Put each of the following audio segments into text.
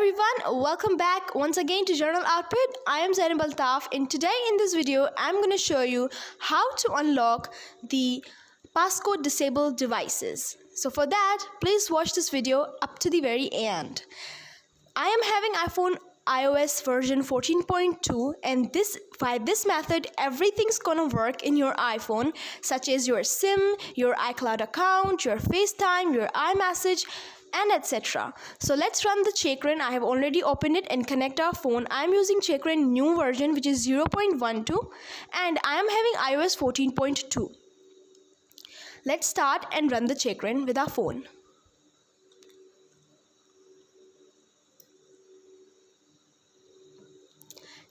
everyone, welcome back once again to Journal Output. I am Zainab Altaf, and today in this video I'm going to show you how to unlock the passcode disabled devices. So for that, please watch this video up to the very end. I am having iPhone iOS version 14.2, and by this method everything's gonna work in your iPhone, such as your SIM, your iCloud account, your FaceTime, your iMessage, and etc. So let's run the Checkra. I have already opened it and connect our phone. I am using Checkra new version, which is 0.12, and I am having iOS 14.2. Let's start and run the Checkra with our phone.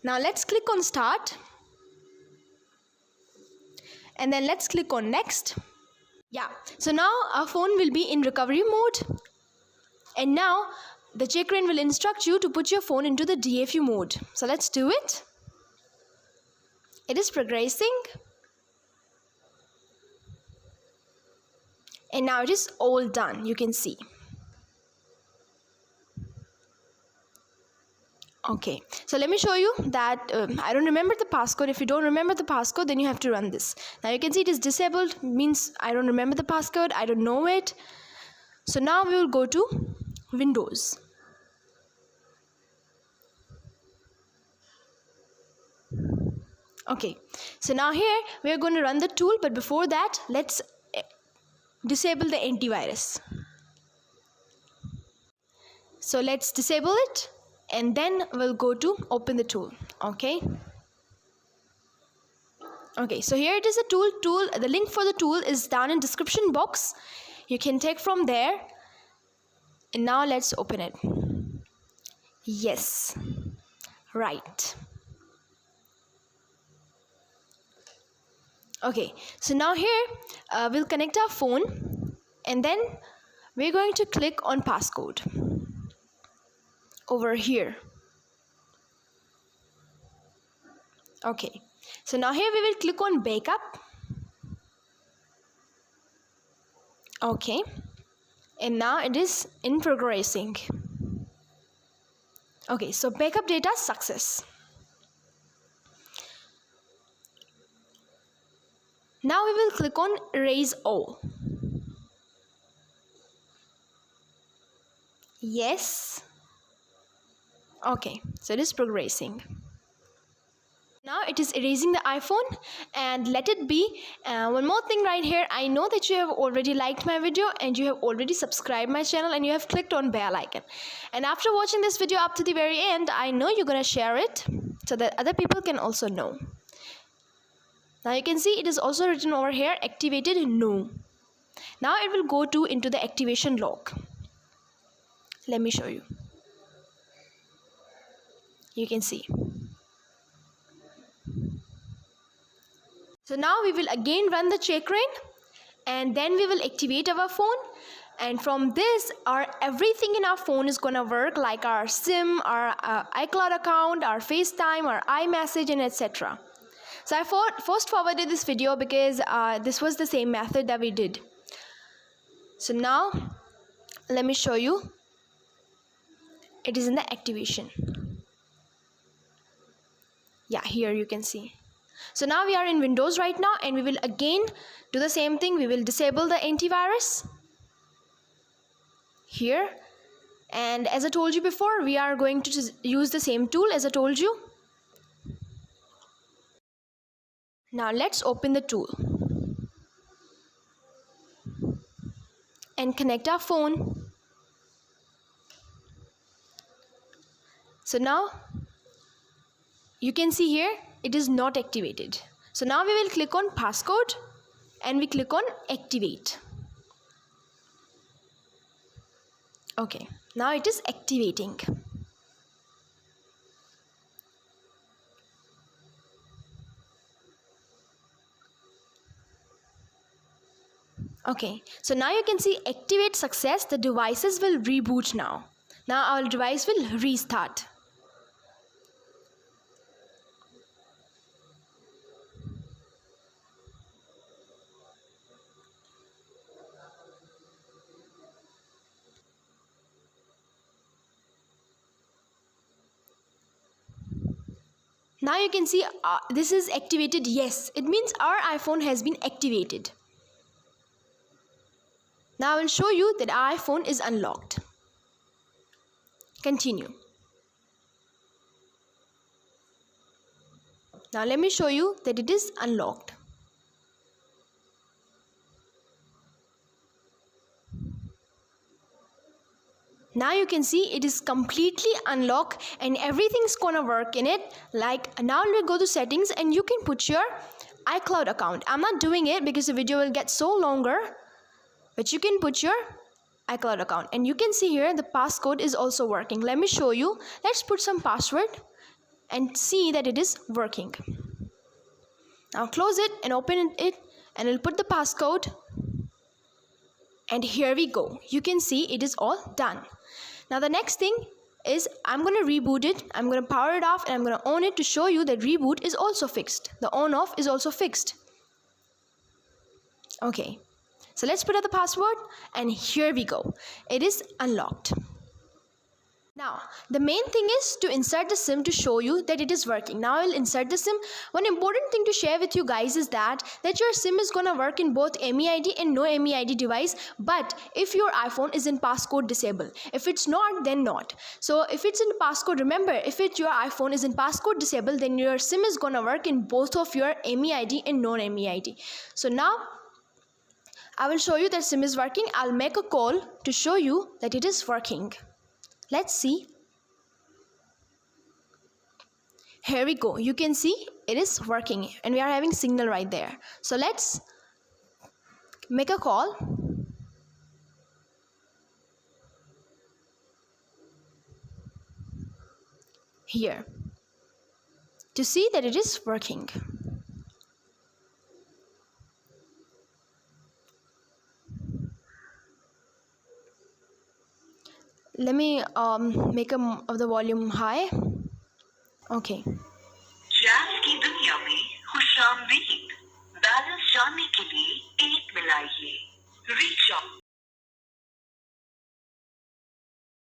Now let's click on start, and then let's click on next. So now our phone will be in recovery mode, and now the Checkra will instruct you to put your phone into the DFU mode. So let's do it. It is progressing, and now it is all done, you can see. Okay, so let me show you that I don't remember the passcode. If you don't remember the passcode, then you have to run this. Now you can see it is disabled, means I don't remember the passcode, I don't know it. So now we will go to Windows. Okay, so now here we are going to run the tool, but before that let's disable the antivirus. So let's disable it, and then we'll go to open the tool. Okay, so here it is a tool. The link for the tool is down in description box. You can take from there, and now let's open it. Yes, right. Okay, so now here we'll connect our phone, and then we're going to click on passcode over here. Okay, so now here we will click on backup. Okay, and now it is in progressing. Okay, so backup data success. Now we will click on erase all. Yes. Okay, so it is progressing. Now it is erasing the iPhone, and let it be. One more thing right here, I know that you have already liked my video and you have already subscribed my channel and you have clicked on bell icon. And after watching this video up to the very end, I know you're gonna share it so that other people can also know. Now you can see it is also written over here, activated no. Now it will go into the activation log. Let me show you. You can see. So now we will again run the Checkra, and then we will activate our phone, and from this everything in our phone is gonna work, like our SIM, our iCloud account, our FaceTime, our iMessage, and etc. So I first forwarded this video because this was the same method that we did. So now let me show you. It is in the activation. Yeah, here you can see. So now we are in Windows right now, and we will again do the same thing. We will disable the antivirus here, and as I told you before, we are going to use the same tool as I told you. Now let's open the tool and connect our phone. So now you can see here it is not activated. So now we will click on passcode and we click on activate. Okay, now it is activating. Okay, so now you can see activate success. The devices will reboot now. Now our device will restart. Now you can see this is activated. Yes, it means our iPhone has been activated. Now I will show you that our iPhone is unlocked. Continue. Now let me show you that it is unlocked. Now you can see it is completely unlocked and everything's gonna work in it. Like now we'll go to settings and you can put your iCloud account. I'm not doing it because the video will get so longer, but you can put your iCloud account and you can see here the passcode is also working. Let me show you. Let's put some password and see that it is working. Now close it and open it and we'll put the passcode. And here we go. You can see it is all done. Now the next thing is I'm going to reboot it. I'm going to power it off and I'm going to on it to show you that reboot is also fixed. The on off is also fixed. Okay. So let's put out the password and here we go. It is unlocked. Now, the main thing is to insert the SIM to show you that it is working. Now, I will insert the SIM. One important thing to share with you guys is that your SIM is going to work in both MEID and no MEID device. But if your iPhone is in passcode disabled, if it's not, then not. So, if it's in passcode, remember, if your iPhone is in passcode disabled, then your SIM is going to work in both of your MEID and non-MEID. So, now, I will show you that SIM is working. I'll make a call to show you that it is working. Let's see. Here we go. You can see it is working and we are having signal right there. So let's make a call. Here to see that it is working. Let me make the volume high. Okay. Jazz की दुनिया में खुशामदीद, balance जानने के लिए 1 मिलाइए, reach on.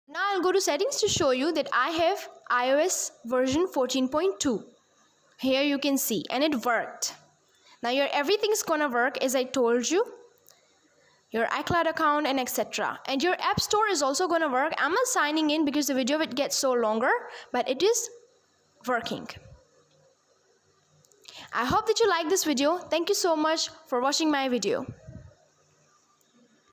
Now I'll go to settings to show you that I have iOS version 14.2. Here you can see, and it worked. Now everything's gonna work as I told you. Your iCloud account and etc. And your App Store is also going to work. I'm not signing in because the video would get so longer, but it is working. I hope that you like this video. Thank you so much for watching my video.